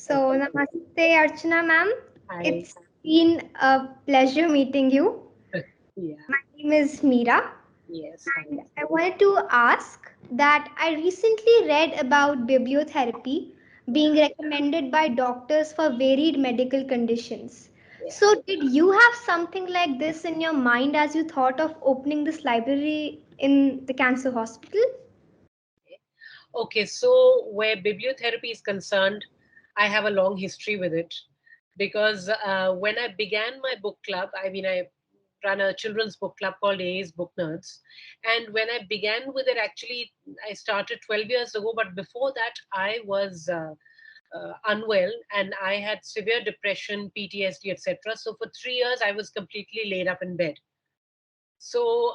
So, namaste, Archana ma'am. I, It's been a pleasure meeting you. yeah, My name is Meera, yes, and I wanted to ask that I recently read about bibliotherapy being recommended by doctors for varied medical conditions. yeah. So, did you have something like this in your mind as you thought of opening this library in the cancer hospital? Okay, so where bibliotherapy is concerned, I have a long history with it because when I began my book club, I run a children's book club called AA's Book Nerds. And when I began with it, actually, I started 12 years ago, but before that, I was unwell and I had severe depression, PTSD, etc. So for 3 years, I was completely laid up in bed. So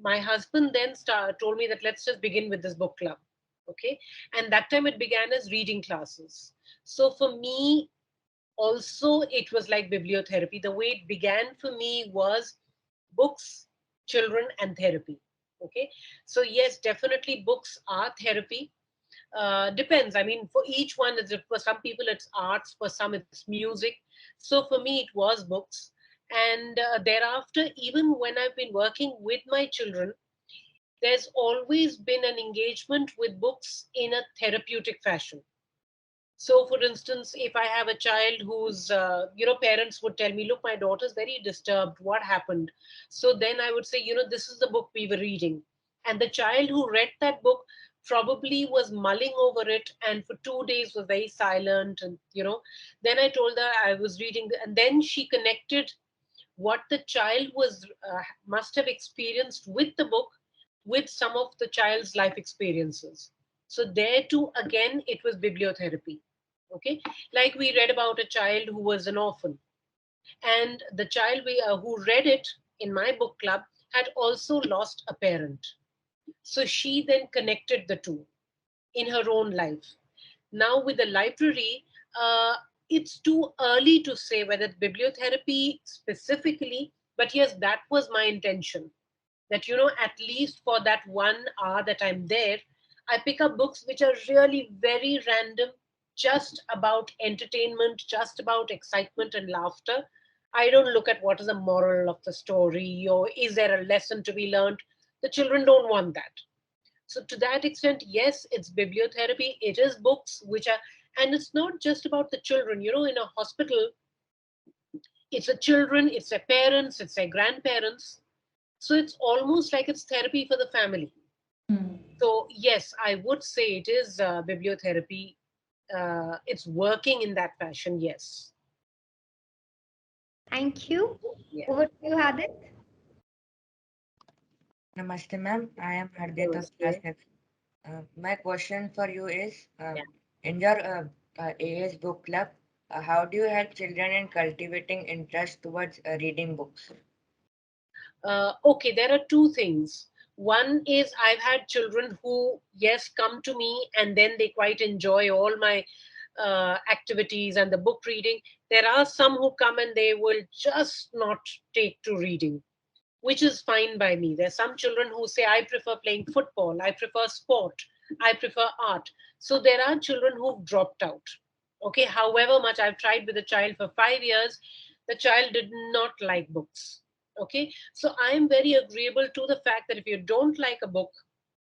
my husband then told me that let's just begin with this book club. Okay. And that time it began as reading classes. So for me, also, it was like bibliotherapy. The way it began for me was books, children, and therapy. Okay. So, yes, definitely books are therapy. Depends. I mean, for each one, for some people it's arts, for some it's music. So for me, it was books. And thereafter, even when I've been working with my children, there's always been an engagement with books in a therapeutic fashion. So, for instance, if I have a child whose, parents would tell me, look, my daughter's very disturbed. What happened? So then I would say, this is the book we were reading. And the child who read that book probably was mulling over it and for 2 days was very silent. And, then I told her I was reading, and then she connected what the child must have experienced with the book with some of the child's life experiences. So there too, again, it was bibliotherapy. Okay, like we read about a child who was an orphan, and the child who read it in my book club had also lost a parent. So she then connected the two in her own life. Now, with the library, it's too early to say whether it's bibliotherapy specifically, but yes, that was my intention. That, at least for that 1 hour that I'm there, I pick up books which are really very random, just about entertainment, just about excitement and laughter. I don't look at what is the moral of the story or is there a lesson to be learned. The children don't want that. So to that extent, yes, it's bibliotherapy. It is books which are, and it's not just about the children. In a hospital, it's the children, it's their parents, it's their grandparents. So it's almost like it's therapy for the family. So yes, I would say it is bibliotherapy. It's working in that fashion. Yes. Thank you. Yeah. Over to you, Hadith. Namaste, ma'am. I am Hardit of class Namaste. 5. My question for you is Yeah. in your AS book club, how do you help children in cultivating interest towards reading books? Okay, there are two things. One is I've had children who, yes, come to me and then they quite enjoy all my activities and the book reading. There are some who come and they will just not take to reading, which is fine by me. There's some children who say, I prefer playing football, I prefer sport, I prefer art. So there are children who've dropped out. Okay, however much I've tried with a child for 5 years, the child did not like books. Okay, so I am very agreeable to the fact that if you don't like a book,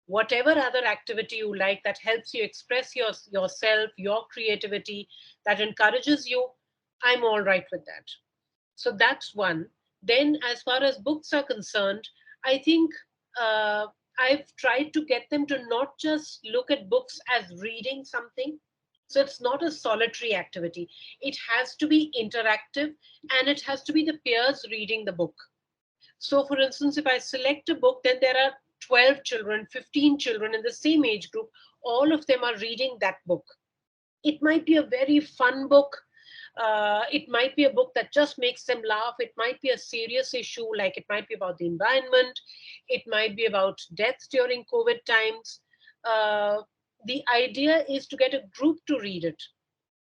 whatever other activity you like that helps you express yourself, your creativity, that encourages you, I'm all right with that. So that's one. Then, as far as books are concerned, I think I've tried to get them to not just look at books as reading something. So it's not a solitary activity. It has to be interactive and it has to be the peers reading the book. So, for instance, if I select a book, then there are 12 children, 15 children in the same age group. All of them are reading that book. It might be a very fun book. It might be a book that just makes them laugh. It might be a serious issue, like it might be about the environment. It might be about deaths during COVID times. The idea is to get a group to read it.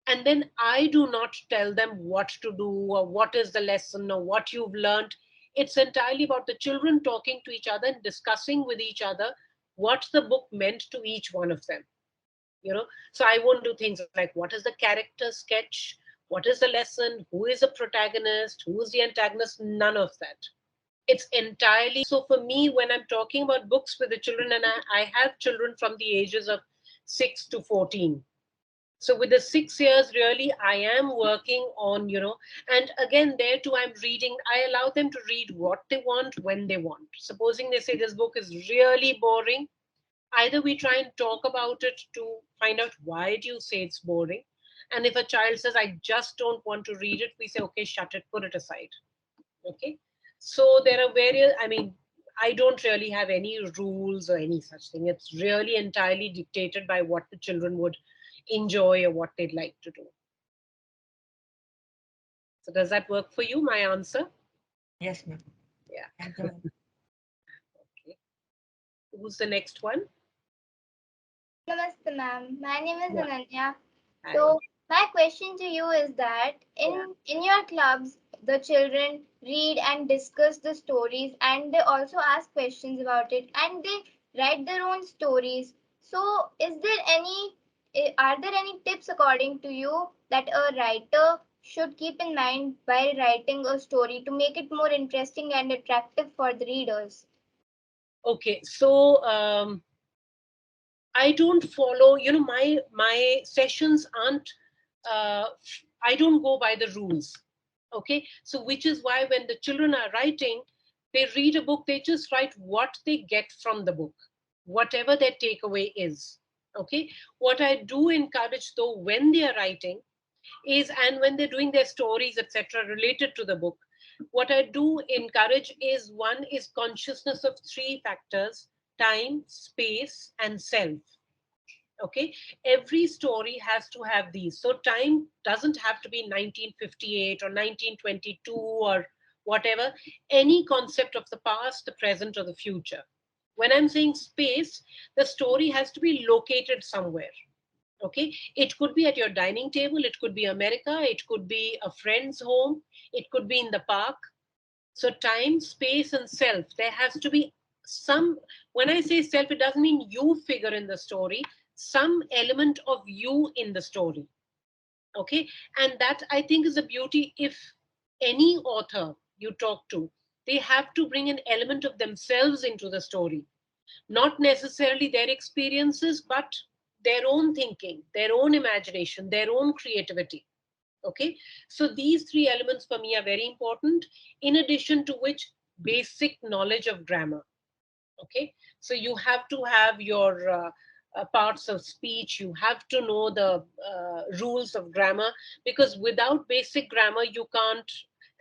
And then I do not tell them what to do or what is the lesson or what you've learned. It's entirely about the children talking to each other and discussing with each other what the book meant to each one of them. So I won't do things like what is the character sketch, what is the lesson, who is the protagonist, who is the antagonist, none of that. It's entirely so for me when I'm talking about books with the children, and I have children from the ages of 6 to 14. So with the 6 years, really, I am working on, and again, there too, I'm reading. I allow them to read what they want when they want. Supposing they say this book is really boring, either we try and talk about it to find out why do you say it's boring. And if a child says, I just don't want to read it, we say, okay, shut it, put it aside. Okay. So there are various, I mean, I don't really have any rules or any such thing. It's really entirely dictated by what the children would enjoy or what they'd like to do. So does that work for you, my answer? Yes, ma'am. Yeah. Thank you, ma'am. Okay. Who's the next one? Namaste, ma'am. My name is Yeah. Ananya. Hi. So, my question to you is that Yeah. in your clubs, the children read and discuss the stories, and they also ask questions about it, and they write their own stories. So, are there any tips according to you that a writer should keep in mind while writing a story to make it more interesting and attractive for the readers? Okay. So I don't follow, my sessions aren't, uh, I don't go by the rules. Okay. So, which is why when the children are writing, they read a book, they just write what they get from the book, whatever their takeaway is. Okay. What I do encourage though when they are writing is, and when they're doing their stories, etc., related to the book, what I do encourage is one is consciousness of three factors: time, space, and self. Okay, every story has to have these. So time doesn't have to be 1958 or 1922 or whatever, any concept of the past, the present, or the future. When I'm saying space, the story has to be located somewhere. Okay, it could be at your dining table, it could be America, it could be a friend's home, it could be in the park. So time, space, and self, there has to be some. When I say self, it doesn't mean you figure in the story, some element of you in the story. Okay, and that I think is the beauty. If any author you talk to, they have to bring an element of themselves into the story, not necessarily their experiences, but their own thinking, their own imagination, their own creativity. Okay, so these three elements for me are very important, in addition to which, basic knowledge of grammar. Okay, so you have to have your parts of speech, you have to know the rules of grammar, because without basic grammar you can't.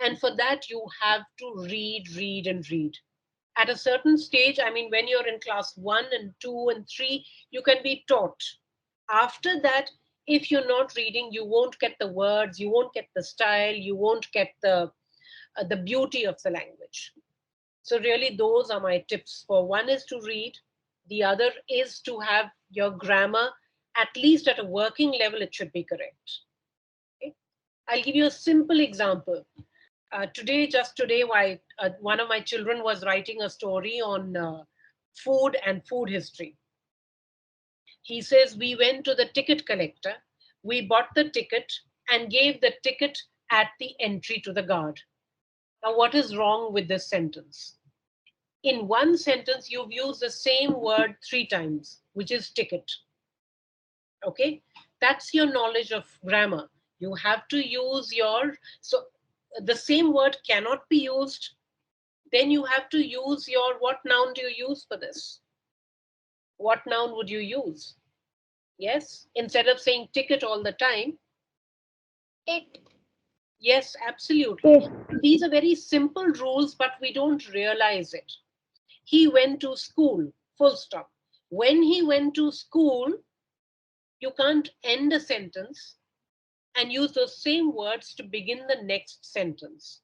And for that you have to read, read, and read. At a certain stage, I mean, when you're in class 1 and 2 and 3, you can be taught. After that, if you're not reading, you won't get the words, you won't get the style, you won't get the beauty of the language. So really those are my tips. For one is to read, the other is to have your grammar, at least at a working level it should be correct. Okay? I'll give you a simple example. Just today, one of my children was writing a story on food and food history. He says, we went to the ticket collector, we bought the ticket, and gave the ticket at the entry to the guard. Now, what is wrong with this sentence? In one sentence, you've used the same word three times, which is ticket. Okay? That's your knowledge of grammar. You have to use so the same word cannot be used. Then you have to use what noun do you use for this? What noun would you use? Yes, instead of saying ticket all the time. It. Yes, absolutely. These are very simple rules, but we don't realize it. He went to school, full stop. When he went to school, you can't end a sentence and use those same words to begin the next sentence.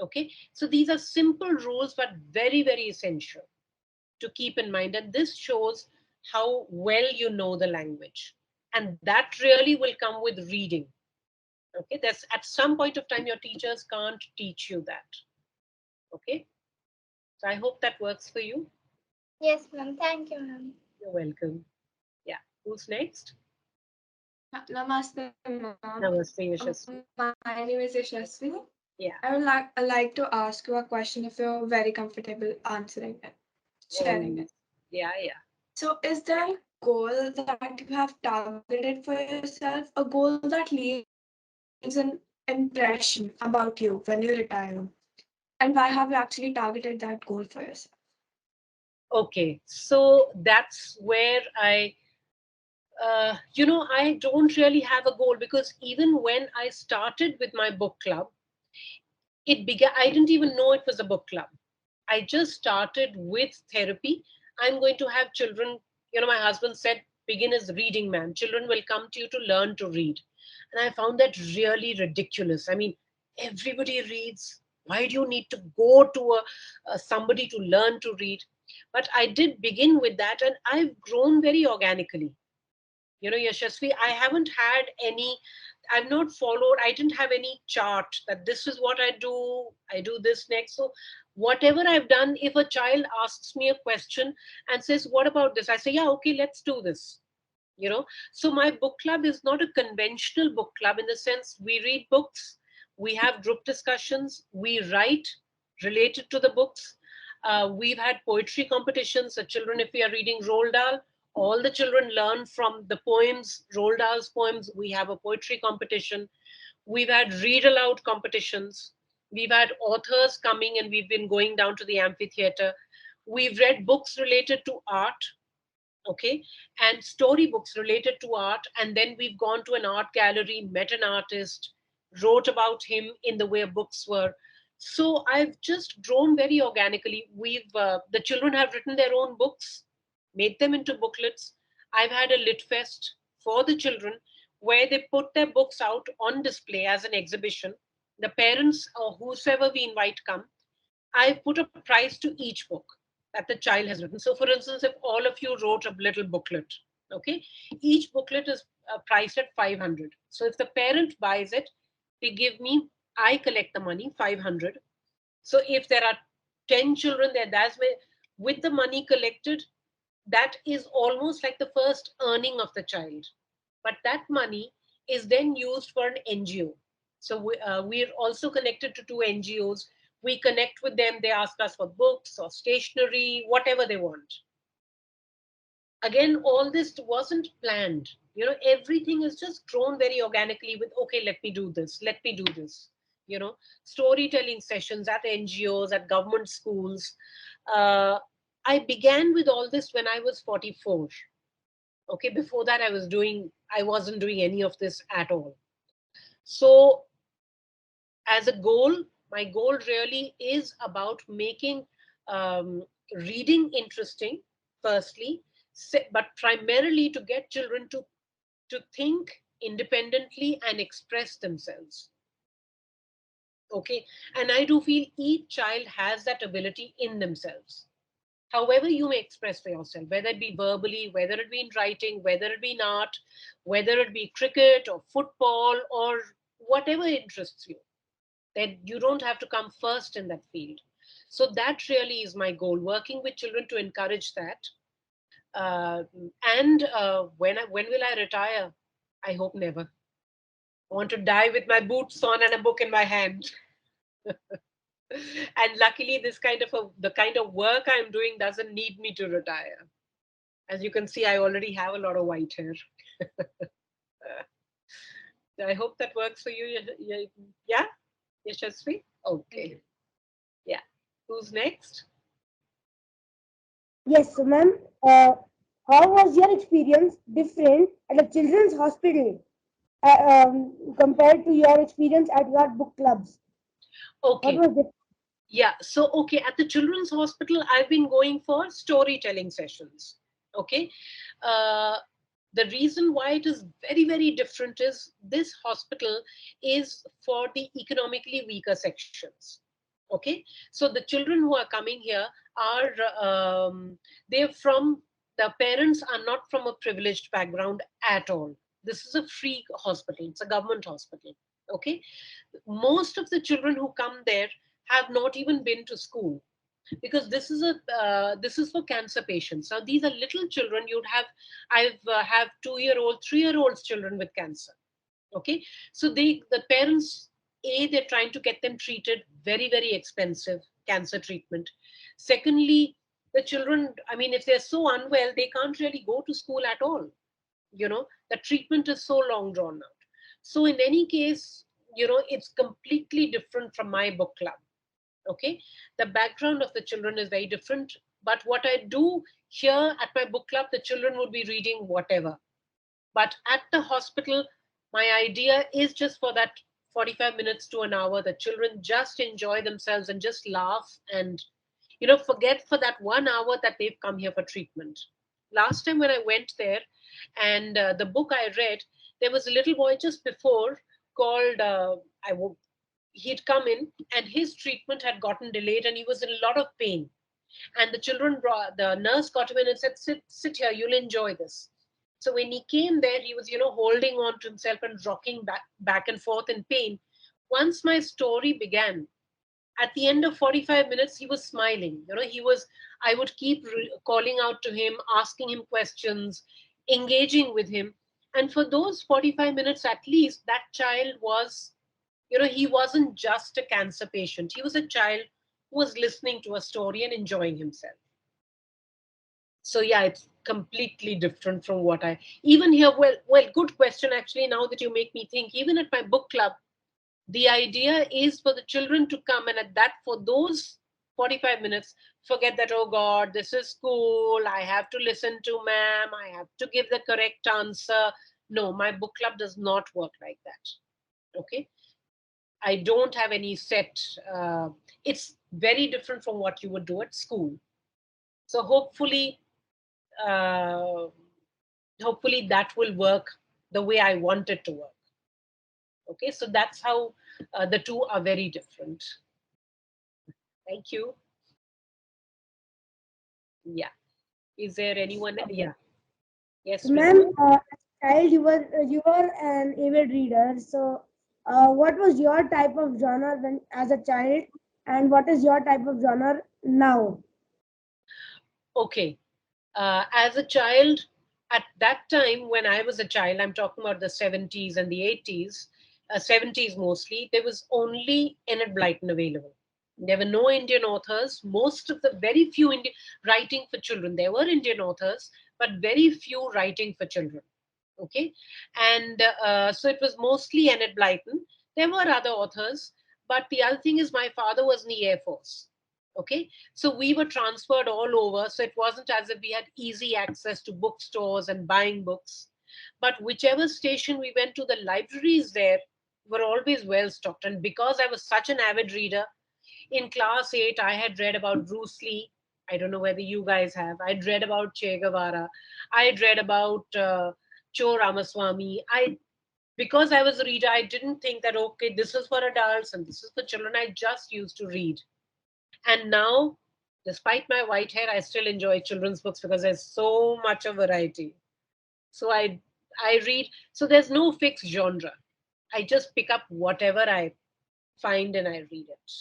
Okay, so these are simple rules, but very, very essential to keep in mind. And this shows how well you know the language. And that really will come with reading. Okay, that's at some point of time, your teachers can't teach you that. Okay, so I hope that works for you. Yes, ma'am. Thank you, ma'am. You're welcome. Yeah. Who's next? Namaste, ma'am. Namaste, Yashasvi. My name is Yashasvi. Yeah. I would like to ask you a question if you're very comfortable answering it, sharing it. Always. Yeah, yeah. So, is there a goal that you have targeted for yourself, a goal that leaves an impression about you when you retire? And why have you actually targeted that goal for yourself? Okay. So that's where I don't really have a goal because even when I started with my book club, it began, I didn't even know it was a book club. I just started with therapy. I'm going to have children. My husband said, begin as reading, man. Children will come to you to learn to read. And I found that really ridiculous. I mean, everybody reads. Why do you need to go to somebody to learn to read? But I did begin with that, and I've grown very organically. Yashasvi, I haven't had any, I've not followed, I didn't have any chart that this is what I do this next. So, whatever I've done, if a child asks me a question and says, what about this? I say, yeah, okay, let's do this. So my book club is not a conventional book club in the sense we read books, we have group discussions, we write related to the books. We've had poetry competitions. The children, if we are reading Roald Dahl, all the children learn from the poems, Roald Dahl's poems. We have a poetry competition. We've had read aloud competitions. We've had authors coming and we've been going down to the amphitheater. We've read books related to art, okay, and storybooks related to art. And then we've gone to an art gallery, met an artist, wrote about him in the way books were. So I've just grown very organically. The children have written their own books, made them into booklets. I've had a lit fest for the children where they put their books out on display as an exhibition. The parents or whosoever we invite come. I put a price to each book that the child has written. So, for instance, if all of you wrote a little booklet, okay, each booklet is priced at 500. So, if the parent buys it, they give me, I collect the money, 500. So, if there are 10 children there, that's where, with the money collected, that is almost like the first earning of the child. But that money is then used for an NGO. So we're also connected to two NGOs. We connect with them. They ask us for books or stationery, whatever they want. Again, all this wasn't planned. Everything is just grown very organically with, okay, let me do this, let me do this. You know, Storytelling sessions at NGOs, at government schools. Uh, I began with all this when I was 44. Okay, before that I wasn't doing any of this at all. So as a goal, my goal really is about making reading interesting, firstly, but primarily to get children to think independently and express themselves. Okay, and I do feel each child has that ability in themselves. However you may express for yourself, whether it be verbally, whether it be in writing, whether it be in art, whether it be cricket or football or whatever interests you, that you don't have to come first in that field. So that really is my goal, working with children to encourage that. Uh, and when will I retire? I hope never. I want to die with my boots on and a book in my hand. And luckily, the kind of work I'm doing doesn't need me to retire. As you can see, I already have a lot of white hair. I hope that works for you. Yeah, Yashasvi? Thank Okay. you. Yeah. Who's next? Yes, so ma'am. Uh, how was your experience different at a children's hospital compared to your experience at your book clubs? What Okay. was different? Yeah. So, okay, at the Children's Hospital, I've been going for storytelling sessions. Okay. Uh, the reason why it is very, very different is this hospital is for the economically weaker sections. Okay. So, the children who are coming here are, they're from, the parents are not from a privileged background at all. This is a free hospital, it's a government hospital. Okay. Most of the children who come there have not even been to school. because this is for cancer patients. Now these are little children. You'd have I've have 2-year-old, 3-year-olds children with cancer. Okay, so the parents, they're trying to get them treated, very very expensive cancer treatment. Secondly, the children, I mean, if they're so unwell, they can't really go to school at all. The treatment is so long drawn out. So in any case, it's completely different from my book club. Okay, the background of the children is very different. But what I do here at my book club, the children would be reading whatever. But at the hospital, my idea is just for that 45 minutes to an hour, the children just enjoy themselves and just laugh and, forget for that 1 hour that they've come here for treatment. Last time when I went there, and the book I read, there was a little boy just before called, I wo- he'd come in and his treatment had gotten delayed and he was in a lot of pain. And the nurse got him in and said, sit here, you'll enjoy this. So when he came there, he was, holding on to himself and rocking back and forth in pain. Once my story began, at the end of 45 minutes, he was smiling. I would keep calling out to him, asking him questions, engaging with him. And for those 45 minutes at least, that child was, he wasn't just a cancer patient. He was a child who was listening to a story and enjoying himself. So yeah, it's completely different from what I even here. Well, good question actually. Now that you make me think, even at my book club, the idea is for the children to come and at that for those 45 minutes, forget that, oh God, this is school. I have to listen to ma'am. I have to give the correct answer. No, my book club does not work like that. Okay. I don't have any set. It's very different from what you would do at school. So uh, hopefully that will work the way I want it to work. Okay, so that's how the two are very different. Thank you. Yeah. Is there anyone? Yeah. So, Yes, ma'am, Ritu. as a child, you were an avid reader. So, what was your type of genre when as a child, and what is your type of genre now? Okay. As a child, at that time when I was a child, I'm talking about the 70s and the 80s, 70s mostly, there was only Enid Blyton available. There were no Indian authors. Most of the very few Indian writing for children. There were Indian authors, but very few writing for children. Okay, and so it was mostly Enid Blyton. There were other authors, but the other thing is my father was in the Air Force. Okay, so we were transferred all over, so it wasn't as if we had easy access to bookstores and buying books. But whichever station we went to, the libraries there were always well stocked. And because I was such an avid reader, in class 8 I had read about Bruce Lee. I don't know whether you guys have. I'd read about Che Guevara. I'd read about Cho Ramaswamy. I Because I was a reader, I didn't think that okay, this is for adults and this is for children. I just used to read. And now, despite my white hair, I still enjoy children's books because there's so much of variety. So I read. So there's no fixed genre. I just pick up whatever I find and I read it.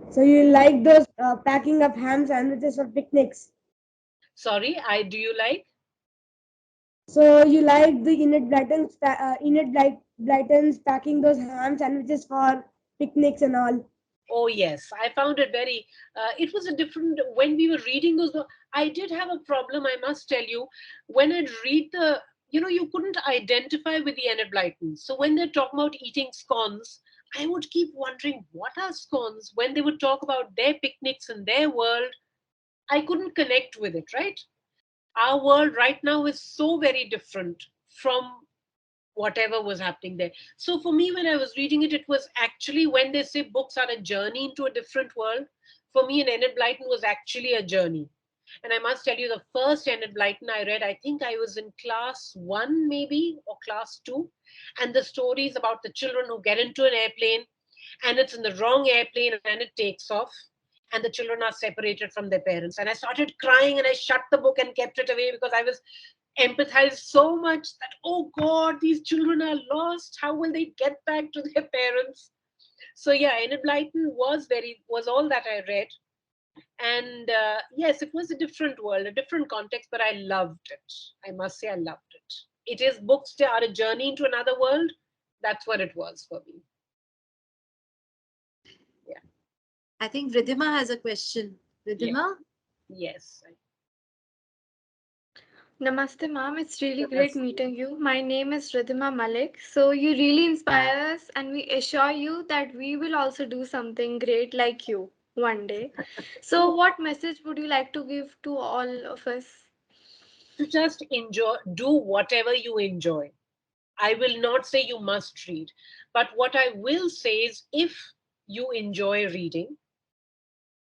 So, you like those packing up ham sandwiches for picnics. Sorry, I do you like? So, you like the Enid Blyton's packing those ham sandwiches for picnics and all. Oh yes, I found it very. It was a different when we were reading those. I did have a problem, I must tell you, when I'd read the. You couldn't identify with the Enid Blyton. So when they're talking about eating scones, I would keep wondering what are scones. When they would talk about their picnics and their world, I couldn't connect with it. Right, our world right now is so very different from whatever was happening there. So for me, when I was reading it, it was actually when they say books are a journey into a different world. For me, an Enid Blyton was actually a journey. And I must tell you, the first Enid Blyton I read, I think I was in class 1, maybe, or class 2. And the story is about the children who get into an airplane and it's in the wrong airplane and it takes off. And the children are separated from their parents. And I started crying and I shut the book and kept it away because I was empathized so much that, oh God, these children are lost. How will they get back to their parents? So yeah, Enid Blyton was all that I read, and yes, it was a different world, a different context, but I loved it. I must say, I loved it. It is books that are a journey into another world. That's what it was for me. Yeah. I think Ridhima has a question. Yeah. Ridhima? Yes. Namaste, ma'am. It's really great Namaste. meeting you. My name is Ridhima Malik. So, you really inspire us, and we assure you that we will also do something great like you one day. So, what message would you like to give to all of us? To just enjoy, do whatever you enjoy. I will not say you must read, but what I will say is if you enjoy reading,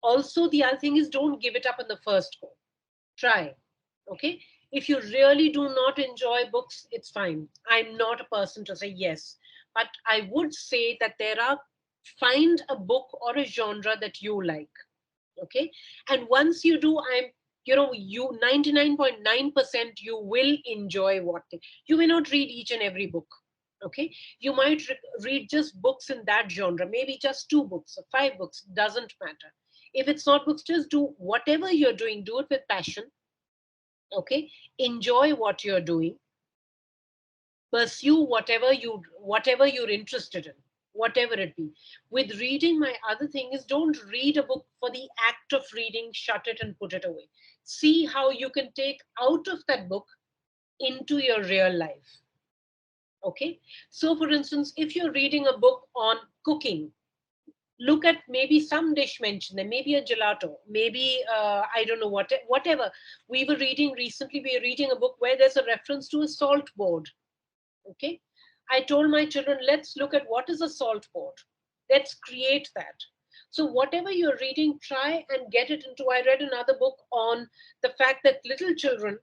also the other thing is don't give it up in the first go. Try. Okay. If you really do not enjoy books, it's fine. I'm not a person to say yes, but I would say that find a book or a genre that you like. Okay. And once you do, you 99.9% you will enjoy you may not read each and every book. Okay. You might read just books in that genre, maybe just 2 books or 5 books, doesn't matter. If it's not books, just do whatever you're doing, do it with passion. Okay. Enjoy what you're doing, pursue whatever you're interested in, whatever it be. With reading, my other thing is don't read a book for the act of reading, shut it and put it away. See how you can take out of that book into your real life. Okay. So for instance, if you're reading a book on cooking, look at maybe some dish mentioned there, maybe a gelato, maybe I don't know whatever. We were reading recently, we were reading a book where there's a reference to a salt board. Okay. I told my children, let's look at what is a salt board. Let's create that. So whatever you're reading, try and get it into. I read another book on the fact that little children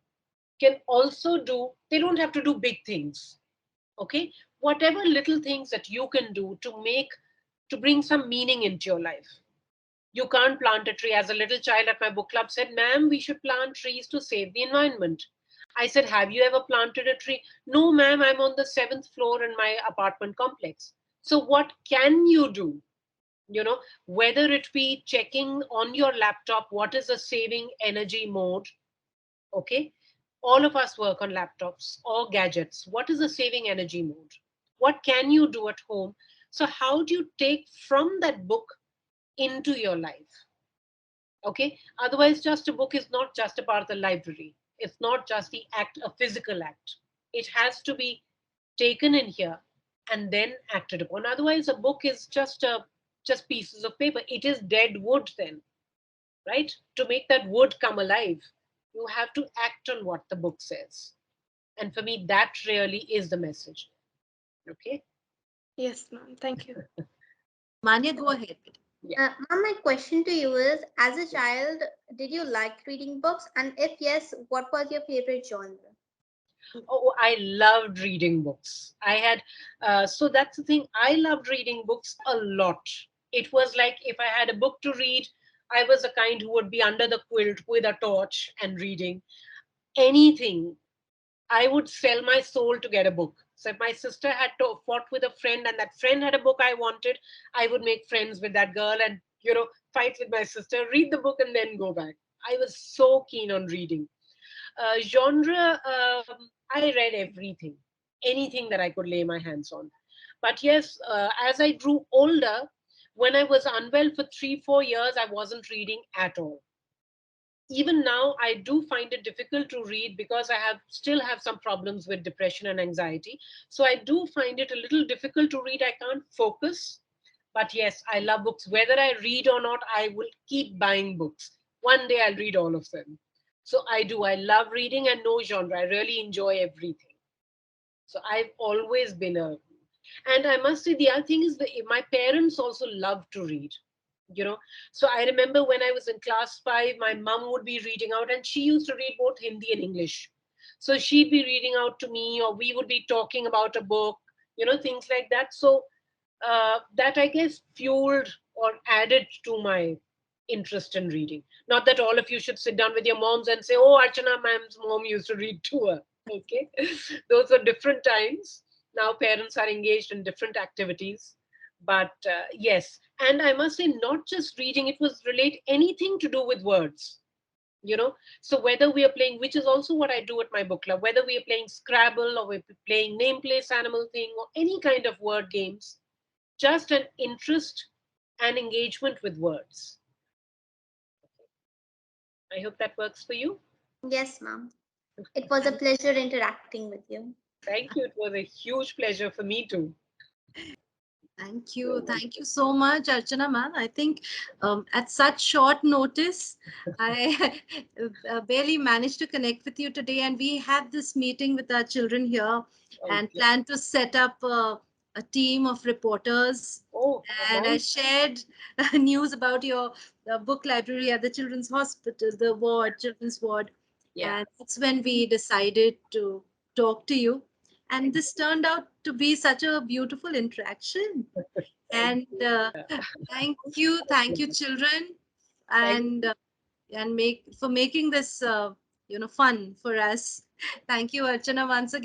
can also do, they don't have to do big things. Okay. Whatever little things that you can do to bring some meaning into your life. You can't plant a tree. As a little child at my book club said, ma'am, we should plant trees to save the environment. I said, have you ever planted a tree? No, ma'am, I'm on the 7th floor in my apartment complex. So what can you do? Whether it be checking on your laptop, what is a saving energy mode? Okay. All of us work on laptops or gadgets. What is a saving energy mode? What can you do at home? So how do you take from that book into your life? Okay. Otherwise, just a book is not just a part of the library. It's not just the act, a physical act. It has to be taken in here and then acted upon. Otherwise, a book is just pieces of paper. It is dead wood then, right? To make that wood come alive, you have to act on what the book says. And for me, that really is the message. Okay. Yes, ma'am. Thank you. Manya, go ahead. Yeah. Ma'am, my question to you is, as a child, did you like reading books? And if yes, what was your favorite genre? Oh, I loved reading books. So that's the thing. I loved reading books a lot. It was like if I had a book to read, I was the kind who would be under the quilt with a torch and reading anything. I would sell my soul to get a book. So if my sister had fought with a friend and that friend had a book I wanted, I would make friends with that girl and, fight with my sister, read the book and then go back. I was so keen on reading. Genre, I read everything, anything that I could lay my hands on. But yes, as I grew older, when I was unwell for 3, 4 years, I wasn't reading at all. Even now, I do find it difficult to read because I still have some problems with depression and anxiety. So I do find it a little difficult to read. I can't focus. But yes, I love books. Whether I read or not, I will keep buying books. One day I'll read all of them. So I do. I love reading and no genre. I really enjoy everything. So I've always been and I must say the other thing is that my parents also love to read. You know, so I remember when I was in class 5, my mom would be reading out, and she used to read both Hindi and English. So she'd be reading out to me, or we would be talking about a book, things like that. So that I guess fueled or added to my interest in reading. Not that all of you should sit down with your moms and say, "Oh, Archana ma'am's mom used to read to her." Okay, those were different times. Now parents are engaged in different activities, But yes, and I must say, not just reading, it was relate anything to do with words, you know. So whether we are playing, which is also what I do at my book club, whether we are playing Scrabble or we're playing name place animal thing or any kind of word games, just an interest and engagement with words. I hope that works for you. Yes, ma'am. It was a pleasure interacting with you. Thank you. It was a huge pleasure for me too. Thank you. Thank you so much, Archana man. I think at such short notice, I barely managed to connect with you today. And we had this meeting with our children here Oh, and yeah. planned to set up a team of reporters. Oh, And I nice. shared news about your book library at the children's hospital, the ward, children's ward. Yeah. And that's when we decided to talk to you. And this turned out to be such a beautiful interaction. Thank And you. thank you, children, Thank and make for making this fun for us. Thank you, Archana, once again.